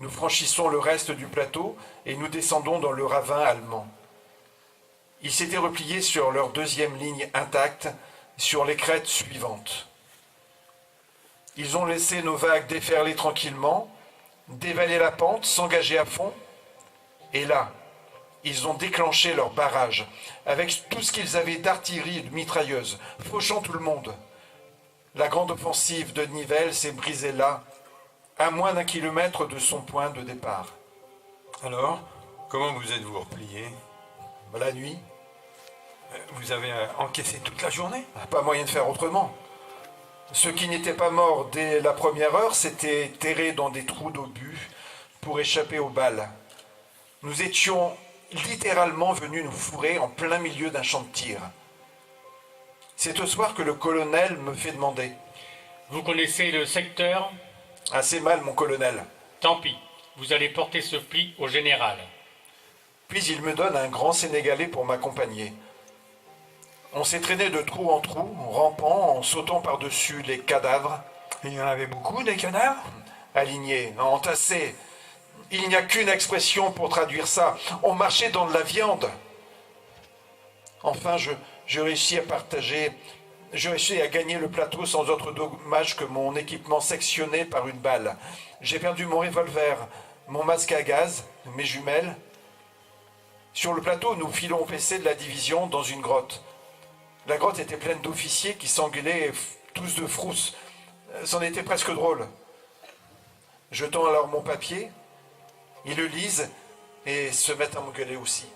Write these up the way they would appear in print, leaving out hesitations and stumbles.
Nous franchissons le reste du plateau et nous descendons dans le ravin allemand. Ils s'étaient repliés sur leur deuxième ligne intacte, sur les crêtes suivantes. Ils ont laissé nos vagues déferler tranquillement, dévaler la pente, s'engager à fond. Et là, ils ont déclenché leur barrage, avec tout ce qu'ils avaient d'artillerie et de mitrailleuses, fauchant tout le monde. La grande offensive de Nivelles s'est brisée là, à moins d'1 kilomètre de son point de départ. Alors, comment vous êtes-vous replié? La nuit, Vous avez encaissé toute la journée? pas moyen de faire autrement. Ceux qui n'étaient pas morts dès la première heure s'étaient terrés dans des trous d'obus pour échapper aux balles. Nous étions littéralement venus nous fourrer en plein milieu d'un champ de tir. C'est au soir que le colonel me fait demander. Vous connaissez le secteur? Assez mal, mon colonel. Tant pis, vous allez porter ce pli au général. Puis il me donne un grand Sénégalais pour m'accompagner. On s'est traîné de trou en trou, en rampant, en sautant par-dessus les cadavres. Il y en avait beaucoup, des cadavres? Alignés, entassés. Il n'y a qu'une expression pour traduire ça. On marchait dans de la viande. Enfin, je réussis à partager, je réussis à gagner le plateau sans autre dommage que mon équipement sectionné par une balle. J'ai perdu mon revolver, mon masque à gaz, mes jumelles. Sur le plateau, nous filons au PC de la division dans une grotte. La grotte était pleine d'officiers qui s'engueulaient tous de frousse. C'en était presque drôle. Je tends alors mon papier, ils le lisent et se mettent à m'engueuler aussi.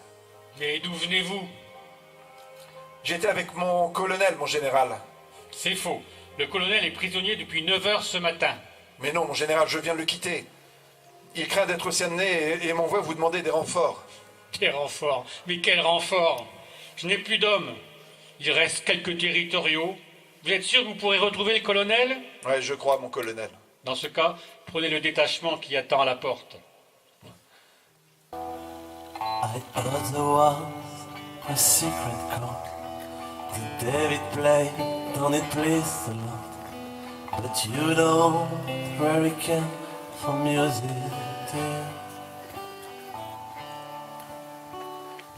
Mais d'où venez-vous? J'étais avec mon colonel, mon général. C'est faux. Le colonel est prisonnier depuis 9 heures ce matin. Mais non, mon général, je viens de le quitter. Il craint d'être cerné et m'envoie vous demander des renforts. Des renforts? Mais quel renfort? Je n'ai plus d'hommes. Il reste quelques territoriaux. Vous êtes sûr que vous pourrez retrouver le colonel? Ouais, je crois, mon colonel. Dans ce cas, prenez le détachement qui attend à la porte. I thought there was a secret chord that David played on it pleased a lot. But you don't really care for music, dear.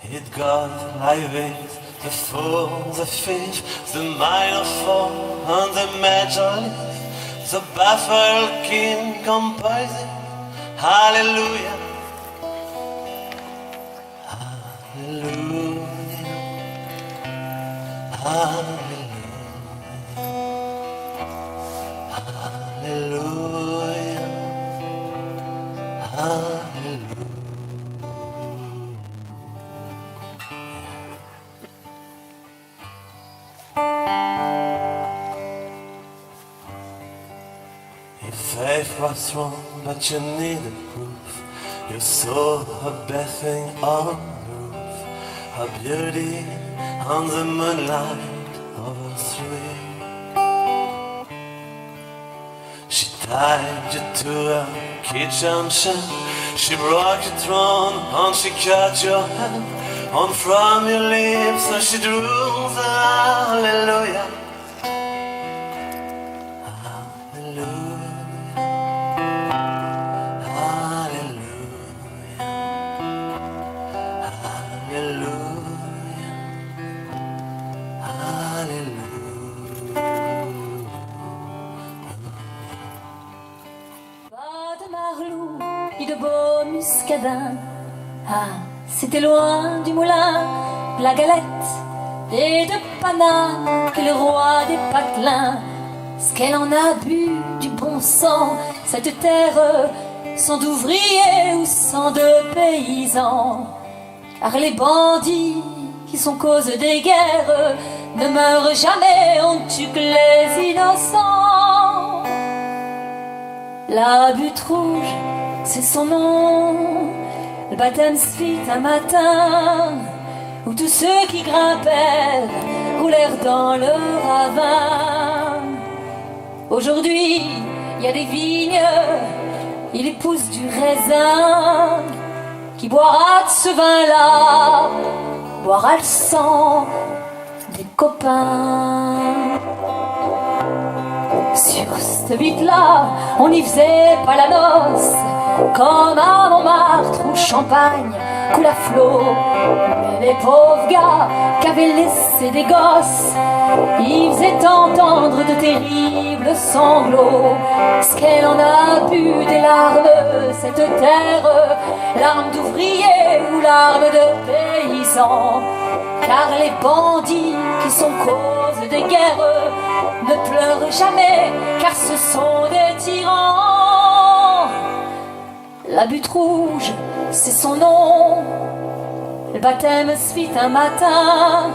It goes like this: the four, the fifth, the minor four, and the major lift. The baffled king composing hallelujah. Hallelujah, hallelujah, hallelujah, hallelujah. If faith was wrong, but you needed proof, you saw her bathing on the roof, her beauty on the moonlight overthrew. She tied you to her kitchen shelf, she broke your throne and she cut your hand, and from your lips so she drew the hallelujah. Ah, c'était loin du moulin, la galette et de Paname, que le roi des patelins. Ce qu'elle en a bu du bon sang, cette terre, sans d'ouvriers ou sans de paysans. Car les bandits qui sont cause des guerres ne meurent jamais, on tue que les innocents. La butte rouge, c'est son nom. Le baptême se fit un matin où tous ceux qui grimpèrent roulèrent dans le ravin. Aujourd'hui, il y a des vignes, il pousse du raisin. Qui boira de ce vin-là, boira le sang des copains. Sur cette butte-là, on n'y faisait pas la noce. comme à Montmartre où Champagne coule à flot. Mais les pauvres gars qu'avaient laissé des gosses, ils faisaient entendre de terribles sanglots. Ce qu'elle en a bu des larmes, cette terre, larmes d'ouvriers ou larmes de paysans. Car les bandits qui sont cause des guerres ne pleurent jamais, car ce sont des tyrans. La butte rouge, c'est son nom. Le baptême se fit un matin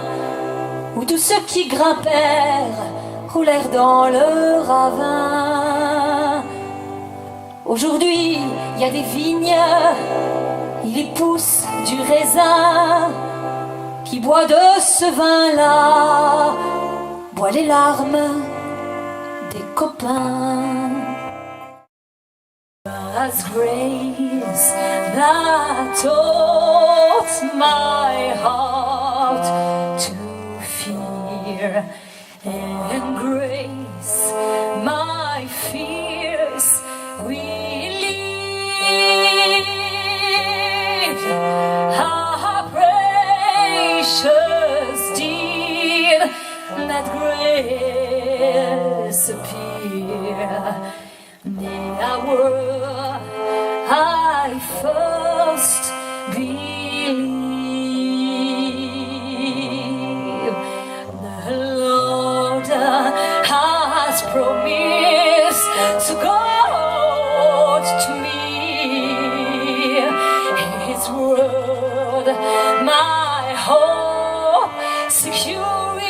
où tous ceux qui grimpèrent roulèrent dans le ravin. Aujourd'hui, il y a des vignes, il y pousse du raisin. Qui boit de ce vin-là, boit les larmes des copains. As grace that taught my heart to fear, and grace my fears relieved. Precious deed that grace appear near I first believe. The Lord has promised to God to me His word, my hope secure is.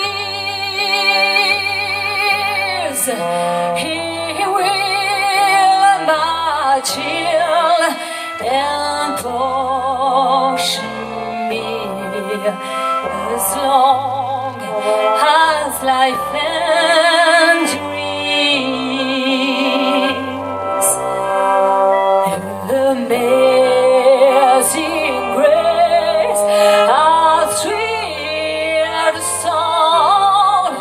He will my chill and portion me as long as life and dreams. Amazing grace, how sweet the song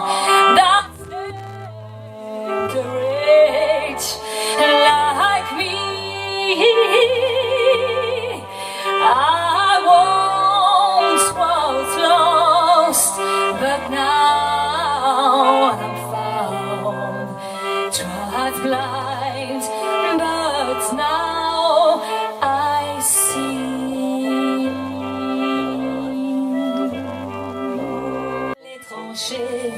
that saved a wretch like me. I once was lost, but now I'm found. Tried blind, but now I see. Les tranchées,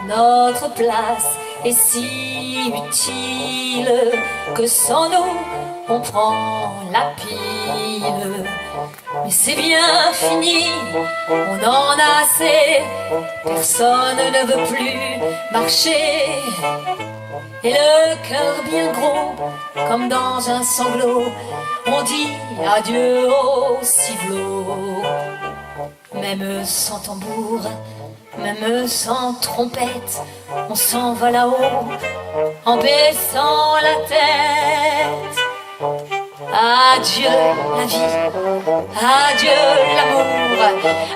notre place est si utile que sans nous on prend la pile. Mais c'est bien fini, on en a assez, personne ne veut plus marcher. Et le cœur bien gros, comme dans un sanglot, on dit adieu au civelot. Même sans tambour, même sans trompette, on s'en va là-haut, en baissant la tête. Adieu la vie, adieu l'amour,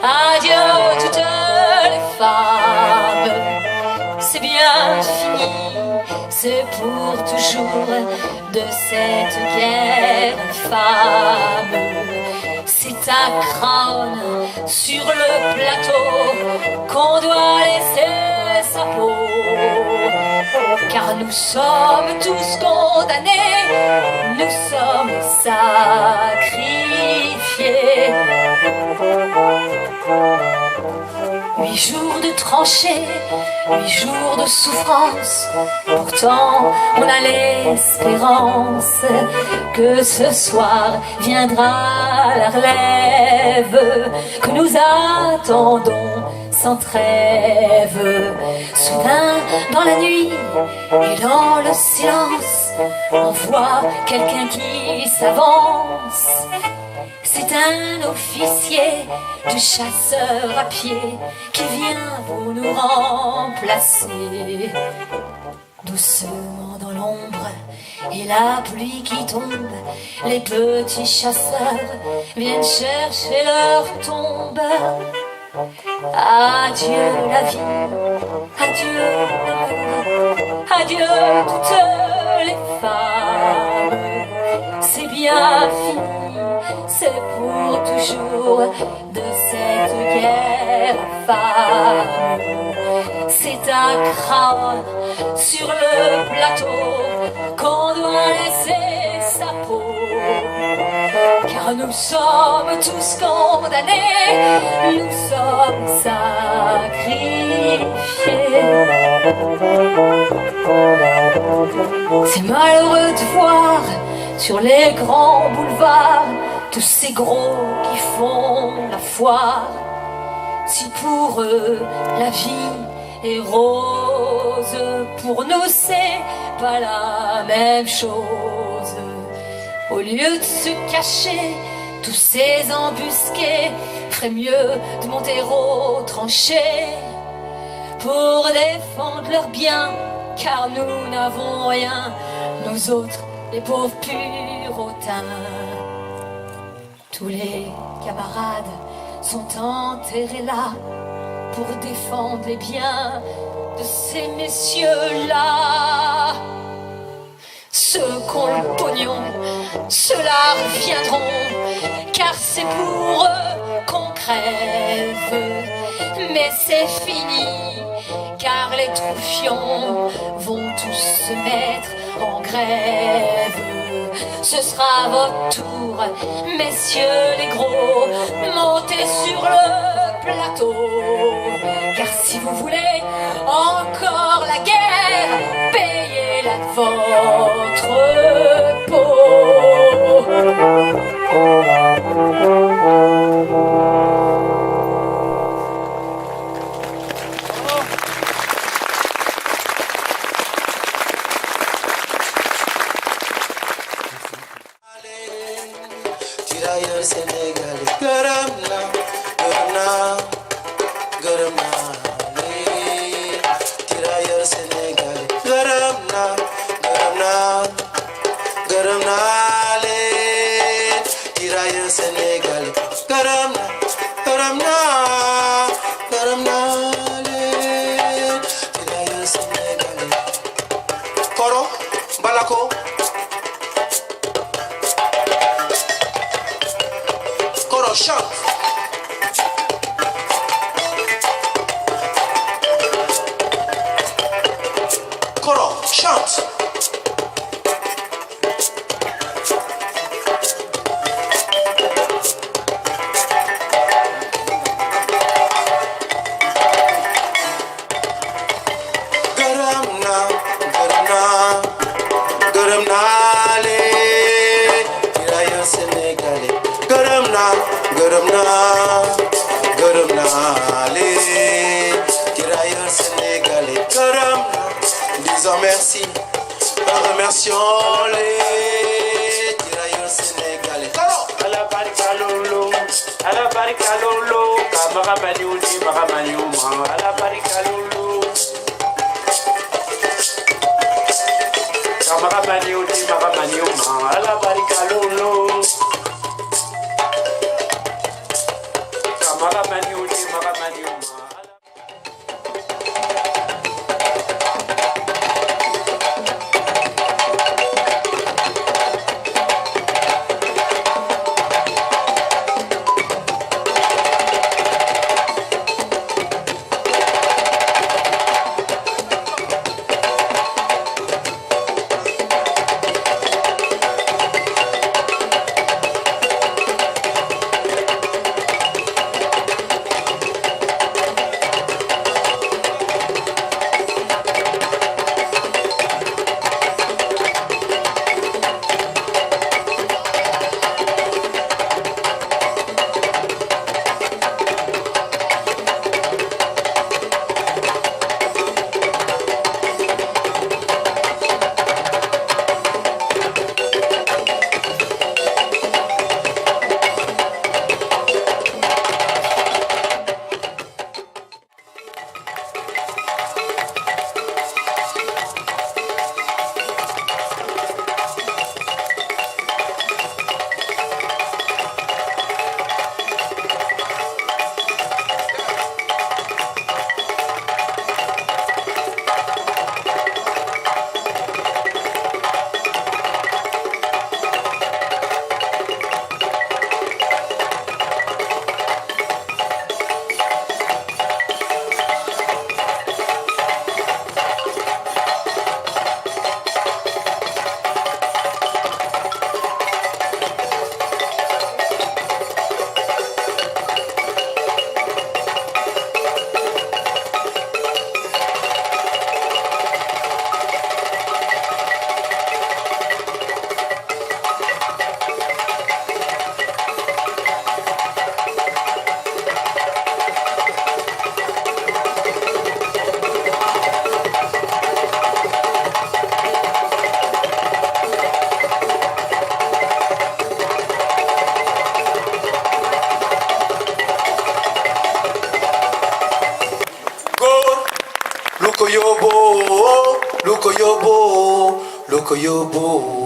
adieu toutes les femmes. C'est bien fini, c'est pour toujours de cette guerre infâme. C'est à Crâne, sur le plateau, qu'on doit laisser sa peau. Car nous sommes tous condamnés, nous sommes sacrifiés. 8 jours de tranchées, 8 jours de souffrance. Pourtant, on a l'espérance que ce soir viendra la relève, que nous attendons sans trêve. Soudain, dans la nuit et dans le silence, on voit quelqu'un qui s'avance. C'est un officier du chasseur à pied qui vient pour nous remplacer. Doucement dans l'ombre et la pluie qui tombe, les petits chasseurs viennent chercher leur tombe. Adieu la vie, adieu l'amour, adieu toutes les femmes. C'est bien fini, c'est pour toujours de cette guerre infâme. C'est un crâne sur le plateau qu'on doit laisser sa peau, car nous sommes tous condamnés, nous sommes sacrifiés. C'est malheureux de voir sur les grands boulevards tous ces gros qui font la foire. Si pour eux la vie est rose, pour nous c'est pas la même chose. Au lieu de se cacher, tous ces embusqués feraient mieux de monter aux tranchées pour défendre leurs biens, car nous n'avons rien, nous autres, les pauvres puritains. Tous les camarades sont enterrés là pour défendre les biens de ces messieurs-là. Ceux qui ont le pognon, ceux-là reviendront, car c'est pour eux qu'on crève. Mais c'est fini, car les troufions vont tous se mettre en grève. Ce sera votre tour, messieurs les gros, montez sur le plateau. Car si vous voulez encore la guerre, payez-la de votre peau. Tirailleurs sénégalais, gërëm naa leen. Tirailleurs sénégalais, gërëm naa leen. Tirailleurs sénégalais, gërëm naa leen. Tirailleurs sénégalais. Koro, Balako. Koro, chante. Koro, chante. Gërëm naa leen. Tirailleurs sénégalais, gërëm naa leen. Tirailleurs sénégalais, gërëm naa. Disons merci, remercions les tirailleurs sénégalais. Ala barika lolo, kamara maniuli, mara maniuma. Ala barika lolo, kamara maniuli, mara maniuma. Ala barika lolo, kamara maniuli, mara maniuma. Lukoyobo, Lukoyobo, Lukoyobo.